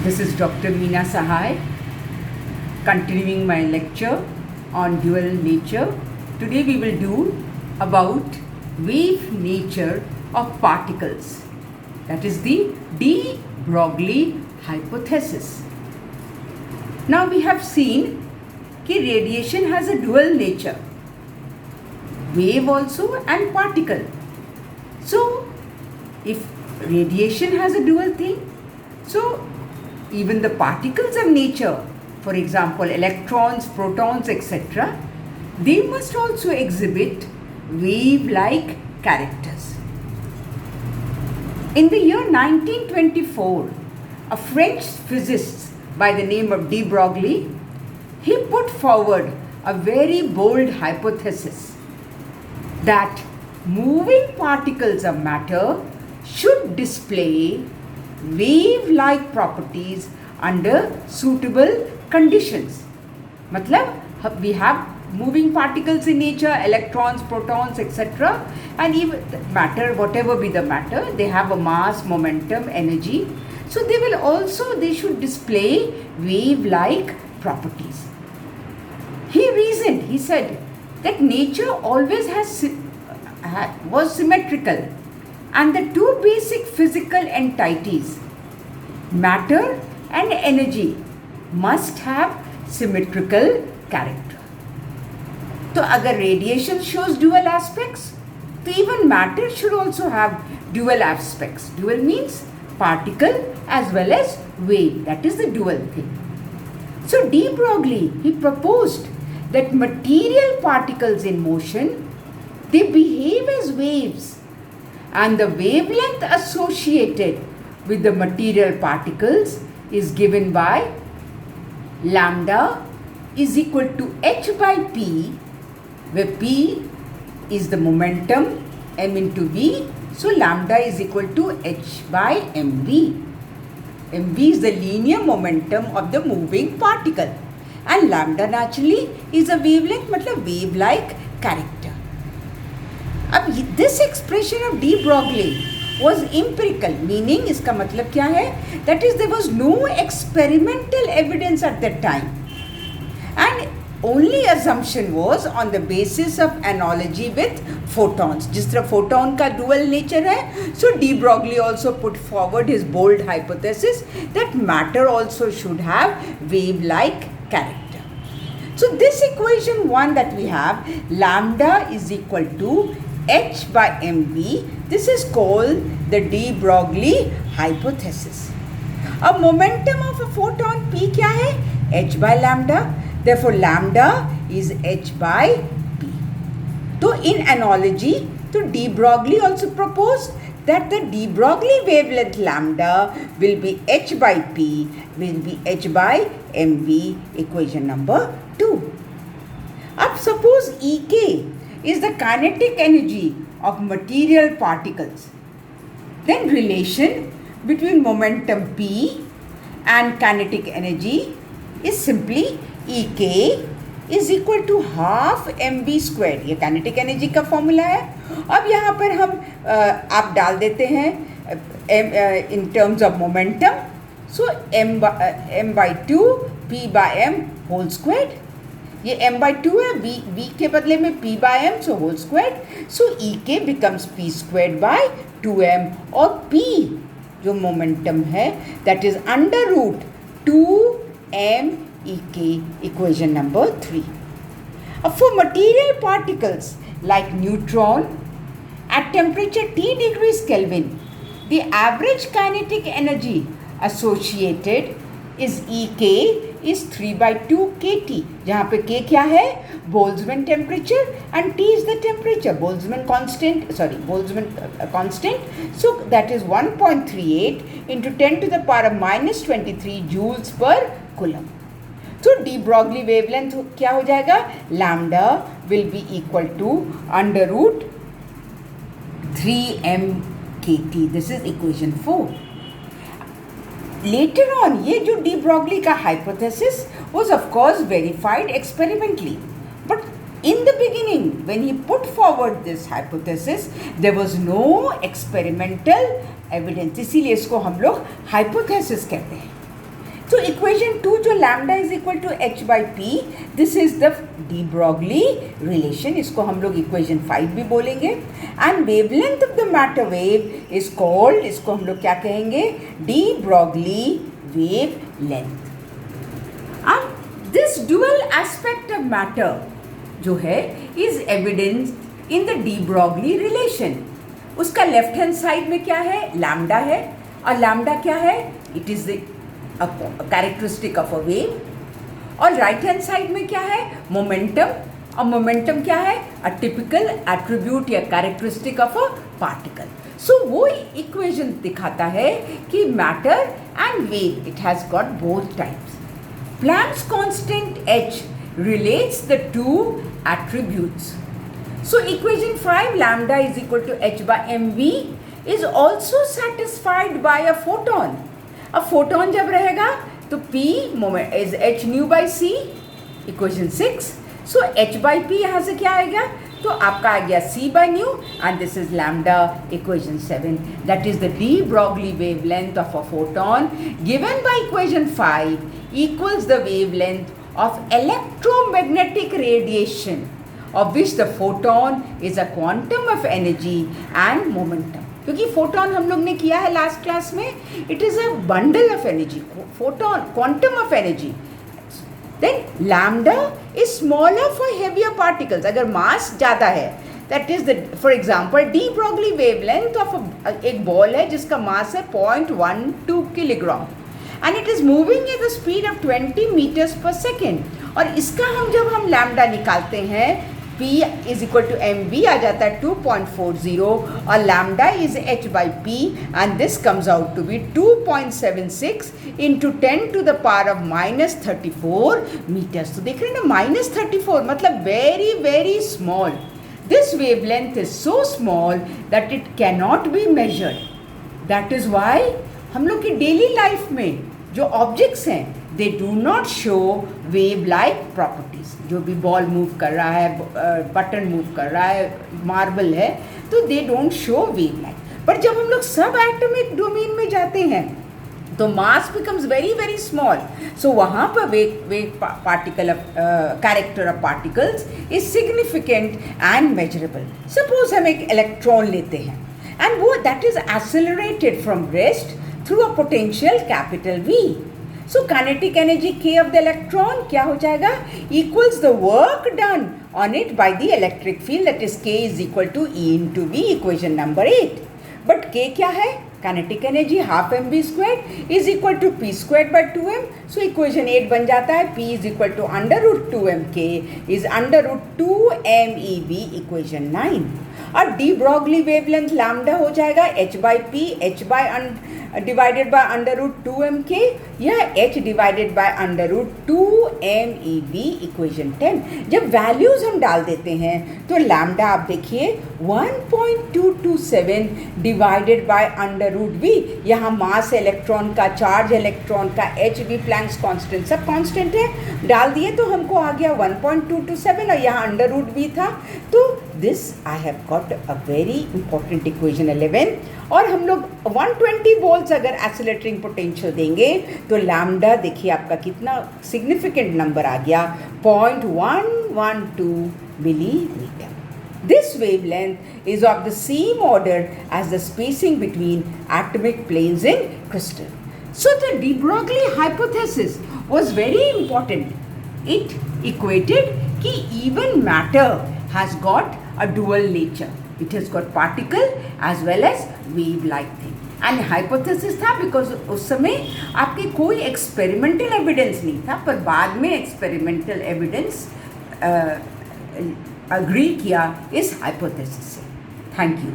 This is Dr. Meena Sahai, continuing my lecture on dual nature. Today we will do about wave nature of particles. That is the de Broglie hypothesis. Now we have seen that radiation has a dual nature, wave also and particle. So if radiation has a dual thing, so even the particles of nature, for example electrons, protons, etc., they must also exhibit wave-like characters. In the year 1924, a French physicist by the name of de Broglie, he put forward a very bold hypothesis that moving particles of matter should display wave-like properties under suitable conditions. मतलब we have moving particles in nature, electrons, protons, etc., and even matter, whatever be the matter, they have a mass, momentum, energy. So they should display wave-like properties. He reasoned, he said that nature always was symmetrical, and the two basic physical entities, matter and energy, must have symmetrical character. So अगर radiation shows dual aspects, तो even matter should also have dual aspects. Dual means particle as well as wave. That is the dual thing. So de Broglie, he proposed that material particles in motion, they behave as waves, and the wavelength associated with the material particles is given by lambda is equal to h by p, where p is the momentum, m into v. So lambda is equal to h by mv. mv is the linear momentum of the moving particle, and lambda naturally is a wavelength, मतलब wave-like character. अब this expression of de Broglie was empirical, meaning इसका मतलब क्या है? That is, there was no experimental evidence at that time, and only assumption was on the basis of analogy with photons. जिस तरह photon का dual nature है, so de Broglie also put forward his bold hypothesis that matter also should have wave-like character. So this equation 1 that we have, lambda is equal to h by mv, this is called the de Broglie hypothesis. अब momentum of a photon p क्या है? h by lambda. Therefore lambda is h by p. So in analogy, so de Broglie also proposed that the de Broglie wavelength lambda will be h by p, will be h by mv, equation number 2. अब suppose Ek is the kinetic energy of material particles, then relation between momentum p and kinetic energy is simply Ek is equal to half mv squared. ये kinetic energy का formula है. अब यहाँ पर हम आप डाल देते हैं in terms of momentum, so m by 2 p by m whole squared. ये m by 2 है, v के बदले में p by m, so whole squared. So Ek becomes p squared by 2m, और p जो momentum है, that is under root 2m Ek, equation number 3. For material particles like neutron, at temperature T degrees Kelvin, the average kinetic energy associated is Ek is 3 by 2 kT, जहाँ पे K क्या है? Boltzmann temperature, and T is the temperature, Boltzmann constant. So that is 1.38 into 10 to the power of minus 23 joules per coulomb. So de Broglie wavelength क्या हो जाएगा? Lambda will be equal to under root 3m kT. This is equation 4. Later on, ये जो de Broglie का hypothesis was of course verified experimentally. But in the beginning, when he put forward this hypothesis, there was no experimental evidence. इसीलिए इसको हम लोग hypothesis कहते हैं. So equation 2 जो lambda is equal to h by p, this is the de Broglie relation, इसको हम लोग equation 5 भी बोलेंगे. And wavelength of the matter wave is called, इसको हम लोग क्या कहेंगे, de Broglie wavelength. अब this dual aspect of matter जो है is evidenced in the de Broglie relation. उसका लेफ्ट हैंड साइड में क्या है, लैम्डा है, और लैम्डा क्या है, it is the characteristic of a wave. और राइट हैंड साइड में क्या है, मोमेंटम, और मोमेंटम क्या है, अ टिपिकल एट्रीब्यूट या कैरेक्टरिस्टिक ऑफ अ पार्टिकल. सो वो इक्वेशन दिखाता है कि matter and wave it has got both types. Planck's constant h relates the two attributes. So equation 5 lambda is equal to h by mv is also satisfied by a photon. अब photon जब रहेगा तो p moment is h nu by c, equation 6. So h by p यहाँ से क्या आएगा, तो आपका आ गया c by nu and this is lambda, equation 7. That is the de Broglie wavelength of a photon given by equation 5 equals the wavelength of electromagnetic radiation of which the photon is a quantum of energy and momentum. क्योंकि photon हम लोग ने किया है last class में, it is a bundle of energy, photon quantum of energy. Then lambda is smaller for heavier particles. अगर मास ज़्यादा है, that is the for example de Broglie wavelength of एक बॉल है जिसका मास है 0.12 kilogram and it is moving at the speed of 20 meters per second. और इसका जब हम लैम्डा निकालते हैं, P is equal to mv आ जाता है 2.40 और lambda is h by p and this comes out to be 2.76 into 10 to the power of minus 34 meters. तो देख रहे हैं ना, minus 34 मतलब very very small. This wavelength is so small that it cannot be measured. That is why हम लोग की daily life में जो ऑब्जेक्ट्स हैं they do not show wave like properties. जो भी बॉल मूव कर रहा है, बटन मूव कर रहा है, मार्बल है, तो they don't show wave like. पर जब हम लोग सब एटॉमिक डोमेन में जाते हैं तो मास बिकम्स वेरी वेरी स्मॉल. सो वहाँ पर wave particle of character of particles is significant and measurable. Suppose हम एक इलेक्ट्रॉन लेते हैं and वो that is accelerated from rest through a potential capital V. So kinetic energy K of the electron क्या हो जाएगा, equals the work done on it by the electric field, that is K is equal to E into V, equation number 8. But K क्या है, kinetic energy half mv squared is equal to p squared by 2m. So equation 8 बन जाता है p is equal to under root 2mk is under root 2mev, equation 9. और de Broglie wavelength lambda हो जाएगा h by p, h by divided by under root 2mk या h divided by under root 2mev, equation 10. जब values हम डाल देते हैं तो लैम्डा आप देखिए 1.227 divided by under root v. यहाँ मास इलेक्ट्रॉन का, चार्ज इलेक्ट्रॉन का, h v प्लैंक्स कांस्टेंट सब कांस्टेंट है, डाल दिए तो हमको आ गया 1.227 और यहाँ अंडर रूट v था. तो this I have got a very important equation 11. और हम लोग 120 वोल्ट्स अगर एक्सीलरेटिंग पोटेंशियल देंगे तो लैम्डा देखिए आपका कितना सिग्निफिकेंट नंबर आ गया, 0.112 millimetre. This wavelength is of the same order as the spacing between atomic planes in crystal. So the de Broglie hypothesis was very important. It equated कि even matter has got a dual nature. It has got particle as well as wave-like thing. And hypothesis था because उस समय आपके कोई experimental evidence नहीं था, पर बाद में experimental evidence agree किया इस hypothesis से. Thank you.